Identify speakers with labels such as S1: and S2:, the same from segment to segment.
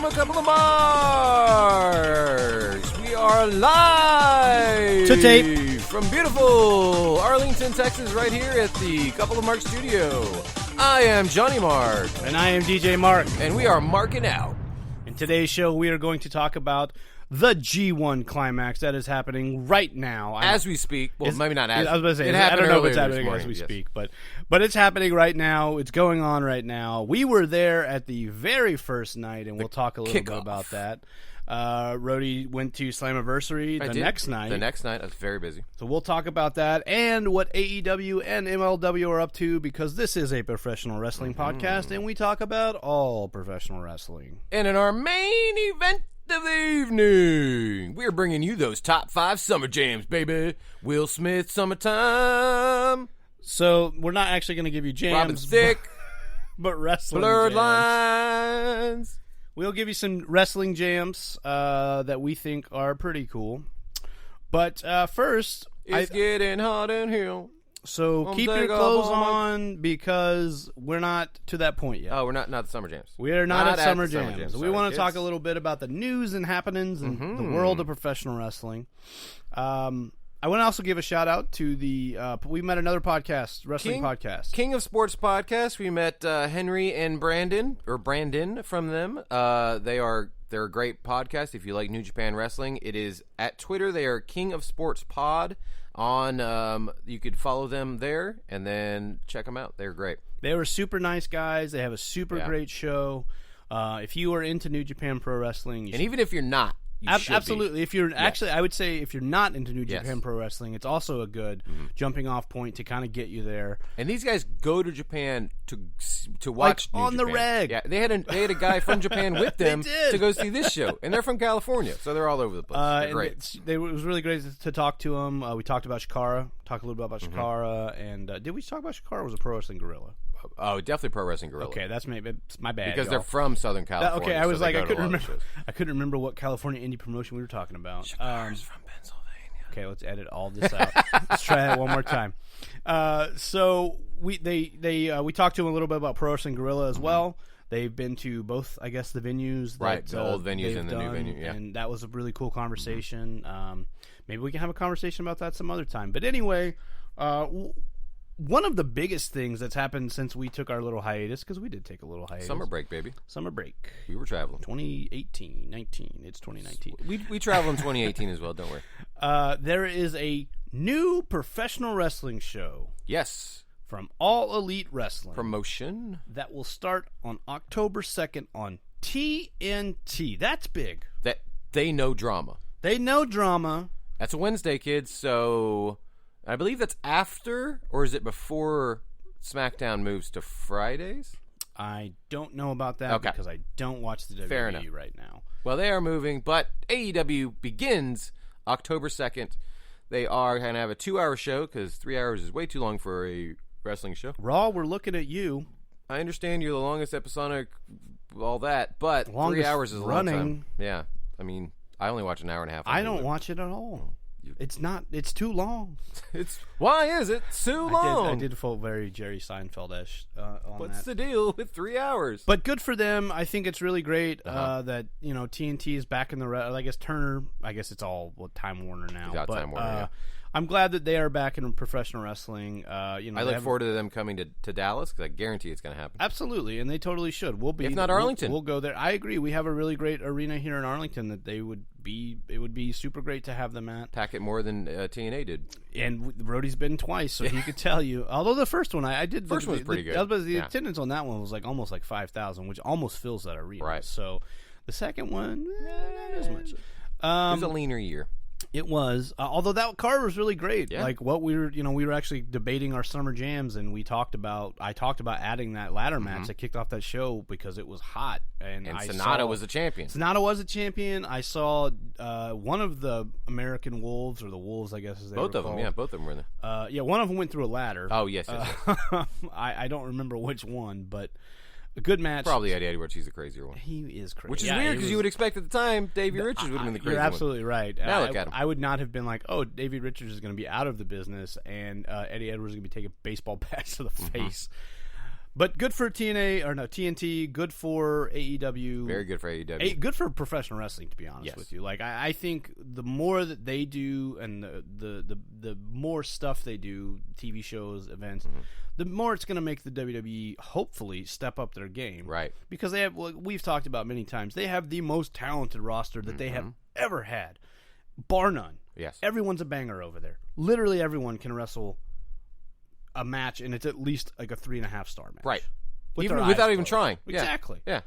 S1: from a couple of marks. We are live
S2: To tape
S1: from beautiful Arlington, Texas, right here at the Couple of Marks studio. I am Johnny Mark.
S2: And I am DJ Mark.
S1: And we are marking out.
S2: In today's show, we are going to talk about the G1 climax that is happening right now.
S1: As we speak. Well, maybe not as.
S2: I was going to say,
S1: it
S2: I don't know if it's
S1: earlier this
S2: happening as
S1: morning,
S2: we
S1: yes.
S2: speak, but it's happening right now. It's going on right now. We were there at the very first night, and we'll talk a little bit about that. Rody went to Slammiversary the next night.
S1: The next night. I was very busy.
S2: So we'll talk about that and what AEW and MLW are up to, because this is a professional wrestling podcast, and we talk about all professional wrestling.
S1: And in our main event of the evening, we're bringing you those top 5 summer jams, baby. Will Smith, Summertime.
S2: So we're not actually going to give you jams.
S1: Robin Thicke.
S2: But wrestling
S1: Blurred
S2: jams.
S1: Lines.
S2: We'll give you some wrestling jams that we think are pretty cool. But first,
S1: It's getting hot in here.
S2: So keep your clothes on, because we're not to that point yet.
S1: Oh, we're not the Summer Jams.
S2: We are not at Summer
S1: the
S2: Jams. We want to talk a little bit about the news and happenings in the world of professional wrestling. I want to also give a shout out to the we met another podcast, wrestling podcast,
S1: King of Sports podcast. We met Henry and Brandon from them. They're a great podcast. If you like New Japan Wrestling, it is at Twitter. They are King of Sports Pod. You could follow them there and then check them out. They're great.
S2: They were super nice guys. They have a super great show. If you are into New Japan Pro Wrestling,
S1: even if you're not, you should
S2: absolutely.
S1: be.
S2: If you're actually, I would say if you're not into New Japan Pro Wrestling, it's also a good jumping off point to kind of get you there.
S1: And these guys go to Japan to watch New
S2: on the
S1: Japan.
S2: reg.
S1: Yeah, they had a guy from Japan with them to go see this show, and they're from California, so they're all over the place. They're great.
S2: It was really great to talk to them. We talked about Shikara. Talked a little bit about Shikara, and did we talk about Shikara? Or was it Pro Wrestling Gorilla?
S1: Oh, definitely Pro Wrestling Gorilla.
S2: Okay, that's my bad.
S1: Because they're from Southern California.
S2: Okay, I was
S1: so
S2: like, I couldn't remember what California indie promotion we were talking about.
S1: Shikara's from Pennsylvania.
S2: Okay, let's edit all this out. Let's try that one more time. So we talked to them a little bit about Pro Wrestling Gorilla as well. They've been to both, I guess, the venues.
S1: The old venues and the new venue, yeah.
S2: And that was a really cool conversation. Maybe we can have a conversation about that some other time. But anyway, one of the biggest things that's happened since we took our little hiatus, because we did take a little hiatus.
S1: Summer break, baby.
S2: Summer break.
S1: We were traveling.
S2: 2018, 19. It's 2019.
S1: We traveled in 2018 as well, don't worry.
S2: There is a new professional wrestling show.
S1: Yes.
S2: From All Elite Wrestling.
S1: Promotion.
S2: That will start on October 2nd on TNT. That's big.
S1: That they know drama.
S2: They know drama.
S1: That's a Wednesday, kids, so I believe that's after, or is it before SmackDown moves to Fridays?
S2: I don't know about that because I don't watch the WWE right now.
S1: Well, they are moving, but AEW begins October 2nd. They are going to have a 2-hour show because 3 hours is way too long for a wrestling show.
S2: Raw, we're looking at you.
S1: I understand you're the longest episodic, all that, but 3 hours is a long time. Yeah, I mean, I only watch an hour and a half.
S2: I don't watch it at all. It's too long.
S1: Why is it too long?
S2: I did feel very Jerry Seinfeld-ish on
S1: What's the deal with 3 hours?
S2: But good for them. I think it's really great that TNT is back in the. I guess Turner. I guess it's all Time Warner now.
S1: Time Warner. Yeah.
S2: I'm glad that they are back in professional wrestling.
S1: I look forward to them coming to Dallas because I guarantee it's going to happen.
S2: Absolutely, and they totally should. We'll be,
S1: if not Arlington.
S2: We'll go there. I agree. We have a really great arena here in Arlington that they would be. It would be super great to have them at.
S1: Pack it more than TNA did.
S2: And Rody's been twice, so he could tell you. Although the first one I did.
S1: First one was pretty good.
S2: The attendance on that one was almost 5,000, which almost fills that arena.
S1: Right.
S2: So the second one, not as much.
S1: It was a leaner year.
S2: It was, although that card was really great.
S1: Yeah.
S2: Like what we were actually debating our summer jams, and I talked about adding that ladder match that kicked off that show because it was hot. And
S1: Sonata was a champion.
S2: Sonata was a champion. I saw one of the American Wolves, or the Wolves, I guess, as they were
S1: both of them.
S2: called.
S1: Yeah, both of them were in there.
S2: One of them went through a ladder.
S1: Oh yes.
S2: I don't remember which one, but. A good match.
S1: Probably Eddie Edwards. He's the crazier one.
S2: He is crazy.
S1: Which is weird because you would expect at the time Davey Richards would have been the crazier one.
S2: You're absolutely right.
S1: Now look at him.
S2: I would not have been like, oh, Davey Richards is going to be out of the business and Eddie Edwards is going to be taking baseball bats to the face. But good for TNT. Good for AEW.
S1: Very good for AEW.
S2: Good for professional wrestling, to be honest
S1: Yes.
S2: with you. Like I think the more that they do, and the more stuff they do, TV shows, events, the more it's going to make the WWE hopefully step up their game.
S1: Right.
S2: Because they have, like we've talked about many times, they have the most talented roster that they have ever had, bar none.
S1: Yes.
S2: Everyone's a banger over there. Literally everyone can wrestle a match, and it's at least like a 3.5 star match.
S1: Right.
S2: With
S1: Even
S2: their
S1: without
S2: eyes
S1: even
S2: closed.
S1: trying. Yeah.
S2: Exactly.
S1: Yeah.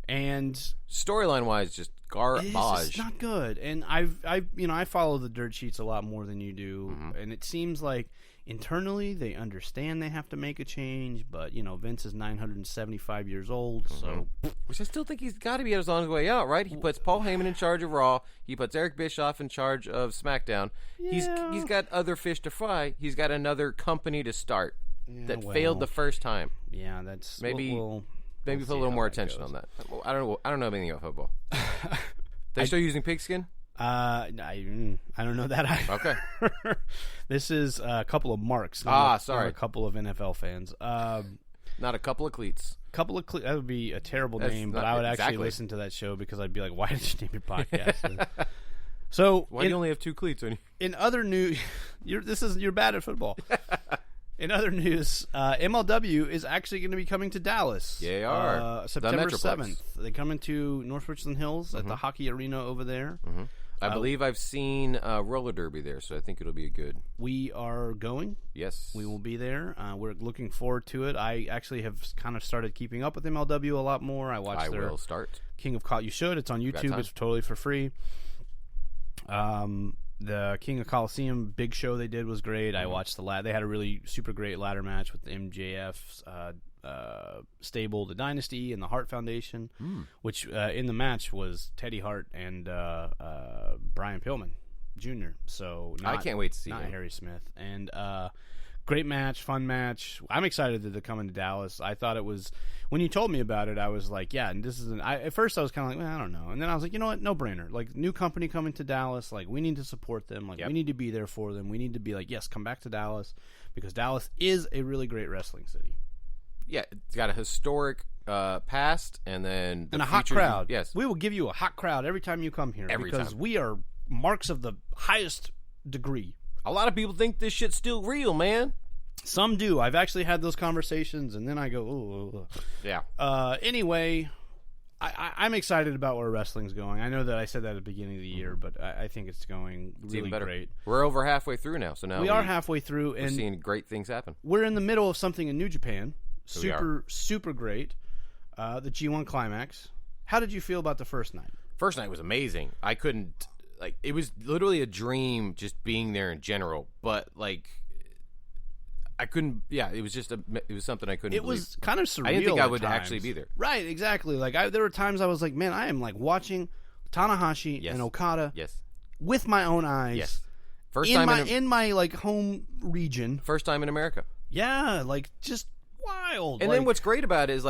S2: And
S1: Storyline wise, just garbage.
S2: it's just not good. And I follow the dirt sheets a lot more than you do, and it seems like internally they understand they have to make a change, but Vince is 975 years old, so
S1: Which I still think he's got to be on his way out, right? He puts Paul Heyman in charge of Raw. He puts Eric Bischoff in charge of SmackDown.
S2: Yeah.
S1: He's got other fish to fry. He's got another company to start that
S2: well.
S1: failed the first time.
S2: yeah, that's
S1: Maybe
S2: we'll
S1: put a
S2: see
S1: little
S2: how
S1: more
S2: that
S1: attention
S2: goes.
S1: on that. I don't know anything about football. They're still using pigskin?
S2: I don't know that either.
S1: Okay.
S2: This is a couple of marks.
S1: Sorry.
S2: not a couple of NFL fans.
S1: Not a couple of cleats.
S2: That would be a terrible
S1: That's
S2: name, but
S1: not-
S2: I would actually
S1: exactly.
S2: listen to that show because I'd be like, "Why did you name your podcast?" So,
S1: Why do you only have 2 cleats on you?
S2: in other news, you're bad at football. In other news, MLW is actually going to be coming to Dallas.
S1: They are. The
S2: September
S1: Metroplex.
S2: 7th. They come into North Richland Hills at the hockey arena over there.
S1: I believe I've seen roller derby there, so I think it'll be a good.
S2: We are going.
S1: Yes.
S2: We will be there. We're looking forward to it. I actually have kind of started keeping up with MLW a lot more. I watched
S1: I
S2: their
S1: will start.
S2: King of You should. It's on YouTube.
S1: time.
S2: It's totally for free. The King of Coliseum big show they did was great. I watched they had a really super great ladder match with the MJF's stable, the Dynasty, and the Hart Foundation, which in the match was Teddy Hart and Brian Pillman Jr. So
S1: I can't wait to see
S2: not
S1: him.
S2: Harry Smith. And great match, fun match. I'm excited that they're coming to Dallas. I thought it was, when you told me about it, I was like, yeah, and this is at first I was kind of like, well, I don't know. And then I was like, you know what? No brainer. Like, new company coming to Dallas. Like, we need to support them. Like, we need to be there for them. We need to be like, yes, come back to Dallas, because Dallas is a really great wrestling city.
S1: Yeah, it's got a historic past, and then
S2: And a hot
S1: future-
S2: crowd.
S1: Yes.
S2: We will give you a hot crowd every time you come here.
S1: Every
S2: because
S1: time.
S2: we are marks of the highest degree.
S1: A lot of people think this shit's still real, man.
S2: Some do. I've actually had those conversations, and then I go, ooh.
S1: Yeah.
S2: Anyway, I'm excited about where wrestling's going. I know that I said that at the beginning of the year, but I think it's going
S1: It's
S2: really
S1: even better.
S2: great.
S1: We're over halfway through now, so now
S2: We are halfway through,
S1: we're
S2: and
S1: seeing great things happen.
S2: we're in the middle of something in New Japan.
S1: we are.
S2: Super great. The G1 Climax. How did you feel about the first night?
S1: First night was amazing. I couldn't, it was literally a dream just being there in general, but I couldn't. Yeah, it was just it was something I couldn't.
S2: It
S1: believe.
S2: was kind of surreal.
S1: I didn't think I
S2: at
S1: would
S2: times.
S1: actually be there.
S2: Right, exactly. Like there were times I was like, man, I am like watching Tanahashi
S1: Yes.
S2: and Okada
S1: Yes.
S2: with my own eyes.
S1: Yes. First
S2: In
S1: time
S2: my like home region.
S1: first time in America.
S2: Yeah, like just wild.
S1: And
S2: like,
S1: then what's great about it is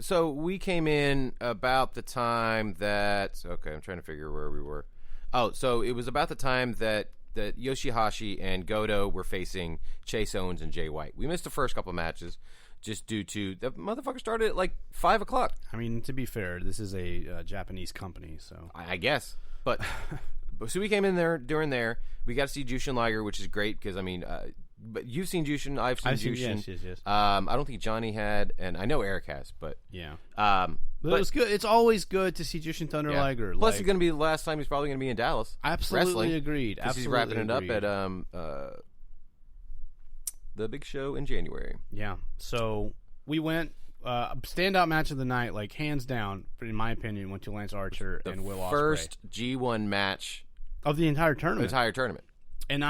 S1: so we came in about the time that I'm trying to figure where we were. Oh, so it was about the time that Yoshihashi and Goto were facing Chase Owens and Jay White. We missed the first couple of matches just due to the motherfucker started at 5 o'clock.
S2: I mean, to be fair, this is a Japanese company, so
S1: I guess. But so we came in there during there. We got to see Jushin Liger, which is great because but you've seen Jushin, I've seen Jushin.
S2: yes.
S1: I don't think Johnny had, and I know Eric has, but
S2: Yeah.
S1: but
S2: it was good. It's always good to see Jushin Thunder
S1: yeah.
S2: Liger.
S1: Plus,
S2: like,
S1: it's going to be the last time he's probably going to be in Dallas.
S2: absolutely
S1: wrestling,
S2: agreed.
S1: Because he's
S2: Absolutely
S1: wrapping it up
S2: agreed.
S1: at the big show in January.
S2: Yeah. So we went standout match of the night, like hands down, in my opinion, went to Lance Archer and Will Ospreay
S1: First G1 match
S2: of the entire
S1: the
S2: tournament.
S1: entire tournament.
S2: And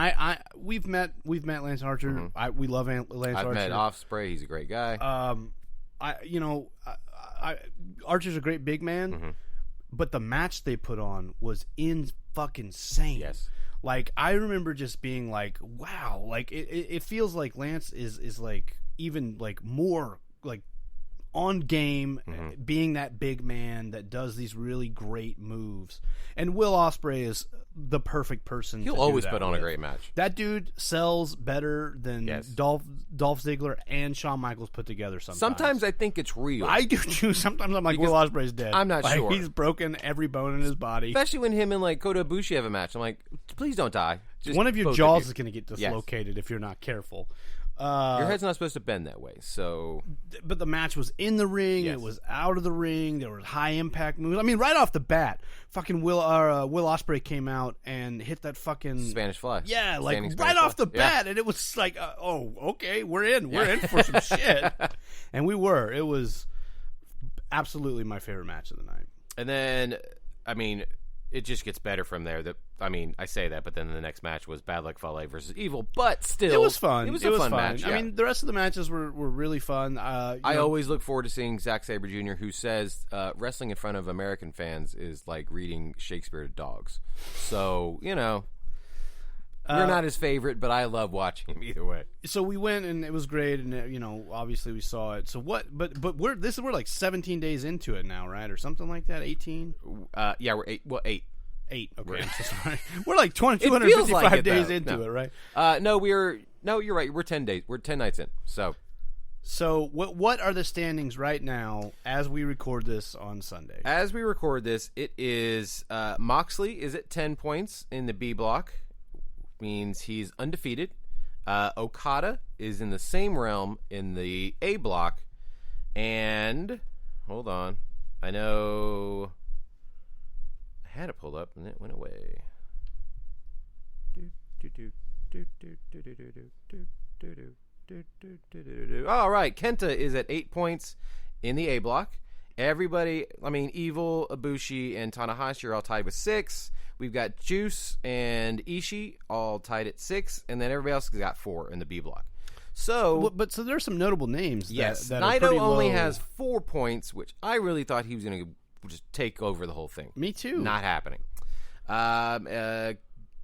S2: we've met Lance Archer. We love Lance
S1: I've
S2: Archer.
S1: met Ospreay. He's a great guy.
S2: Archer's a great big man, but the match they put on was fucking insane.
S1: Yes.
S2: Like, I remember just being like, wow, like it feels like Lance is like even like more like on game, being that big man that does these really great moves. And Will Ospreay is the perfect person.
S1: He'll
S2: to
S1: always
S2: do that
S1: put on
S2: with.
S1: a great match.
S2: That dude sells better than
S1: Yes.
S2: Dolph Ziggler and Shawn Michaels put together.
S1: Sometimes I think it's real.
S2: I do too. Sometimes I'm like,
S1: Because
S2: Will Ospreay's dead.
S1: I'm not
S2: Like,
S1: sure.
S2: He's broken every bone in his body.
S1: Especially when him and like Kota Ibushi have a match. I'm like, please don't die. Just
S2: One of your
S1: both
S2: jaws
S1: you.
S2: is going to get
S1: Yes.
S2: dislocated if you're not careful.
S1: Your head's not supposed to bend that way. So
S2: But the match was in the ring.
S1: Yes.
S2: It was out of the ring. There were high impact moves. I mean, right off the bat, fucking Will Ospreay came out and hit that fucking
S1: Spanish Fly.
S2: Yeah, like
S1: Standing
S2: right
S1: Spanish
S2: off
S1: Fly.
S2: the bat, and it was like, oh, okay, we're in for some shit, and we were. It was absolutely my favorite match of the night.
S1: And then, I mean, it just gets better from there. I mean, I say that, but then the next match was Bad Luck Fale versus Evil. But still,
S2: It was fun.
S1: It was a fun match.
S2: I
S1: yeah.
S2: mean, the rest of the matches were really fun.
S1: I always look forward to seeing Zack Sabre Jr., who says wrestling in front of American fans is like reading Shakespeare to dogs. So, you know, we're not his favorite, but I love watching him either way.
S2: So we went and it was great, and obviously we saw it. So what? But we're like 17 days into it now, right, or something like that. 18.
S1: Yeah, we're 8. Well, 8.
S2: 8. Okay,
S1: Right.
S2: I'm so sorry. We're like 255
S1: feels like it,
S2: days
S1: though.
S2: into
S1: No.
S2: it, right?
S1: No, you're right. We're 10 days. We're 10 nights in. So
S2: what are the standings right now as we record this on Sunday?
S1: as we record this, it is Moxley is at 10 points in the B block, means he's undefeated. Okada is in the same realm in the A block, and hold on, I know I had it pulled up and it went away. All right, Kenta is at 8 points in the A block. Everybody, I mean, Evil, Ibushi, and Tanahashi are all tied with 6. We've got Juice and Ishii all tied at 6, and then everybody else has got 4 in the B block. So,
S2: But so there's some notable names.
S1: yes,
S2: that are
S1: Naito
S2: pretty
S1: only
S2: low.
S1: has 4 points, which I really thought he was going to just take over the whole thing.
S2: Me too.
S1: Not happening.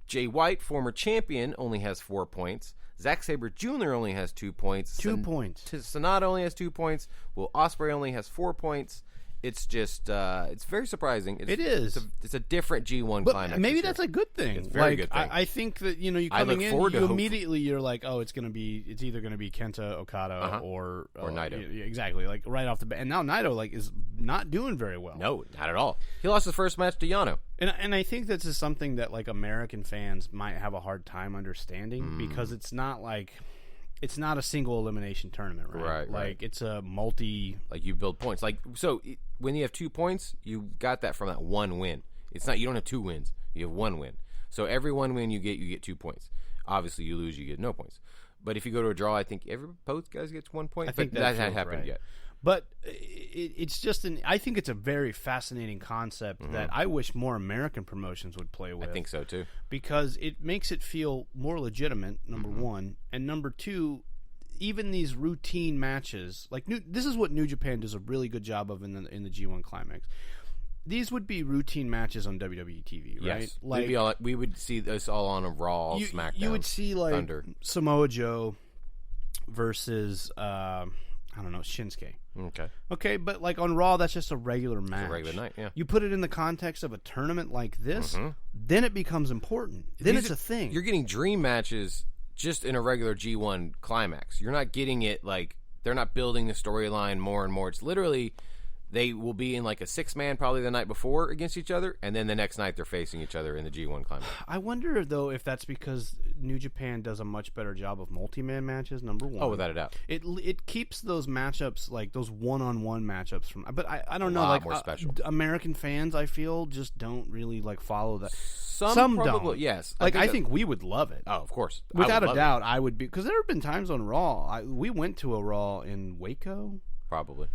S1: Jay White, former champion, only has 4 points. Zack Sabre Jr. only has 2 points.
S2: 2 points.
S1: Sonata only has 2 points. Will Ospreay only has 4 points. It's just, it's very surprising.
S2: It is.
S1: It's a different G1
S2: But
S1: climax.
S2: maybe
S1: this
S2: that's
S1: year.
S2: a good thing.
S1: It's a very good thing.
S2: I think that you
S1: I
S2: coming
S1: look
S2: in,
S1: forward to
S2: you
S1: hopefully-
S2: immediately you're like, oh, it's either going to be Kenta Okada or
S1: Naito.
S2: yeah, exactly, like right off the bat. And now Naito is not doing very well.
S1: No, not at all. He lost his first match to Yano.
S2: And I think this is something that like American fans might have a hard time understanding because it's not a single elimination tournament, right?
S1: Right,
S2: Like
S1: right.
S2: it's a multi.
S1: Like you build points. Like so, when you have 2 points, you got that from that one win. It's not you don't have 2 wins. You have 1 win. So every 1 win you get 2 points. Obviously, you lose, you get no points. But if you go to a draw, I think both guys gets 1 point.
S2: I think
S1: but
S2: that
S1: that hasn't
S2: feels
S1: happened
S2: right.
S1: yet.
S2: But it's just I think it's a very fascinating concept that I wish more American promotions would play with.
S1: I think so too.
S2: Because it makes it feel more legitimate. Number one, and number two, even these routine matches, like this is what New Japan does a really good job of in the G1 Climax. These would be routine matches on WWE TV, right?
S1: Yes,
S2: Like
S1: we would see this all on a Raw,
S2: you,
S1: SmackDown.
S2: you would see like
S1: Thunder.
S2: Samoa Joe versus I don't know, Shinsuke. Okay, but like on Raw, that's just a regular match.
S1: a regular night, yeah.
S2: You put it in the context of a tournament like this, then it becomes important. Then
S1: These
S2: it's
S1: are-
S2: a thing.
S1: You're getting dream matches just in a regular G1 climax. You're not getting it like they're not building the storyline more and more. It's literally they will be in like a 6-man probably the night before against each other, and then the next night they're facing each other in the G1 climax.
S2: I wonder though if that's because New Japan does a much better job of multi-man matches. Number one,
S1: Oh, without a doubt.
S2: It keeps those matchups like those one-on-one matchups from. But I don't know,
S1: lot
S2: like
S1: more special.
S2: American fans, I feel just don't really like follow that.
S1: Some probably,
S2: don't.
S1: yes.
S2: Like I
S1: that-
S2: think we would love it.
S1: Oh, of course. I
S2: Without
S1: would
S2: a
S1: love
S2: doubt, I would be, because there have been times on Raw. We went to a Raw in Waco,
S1: it. Probably.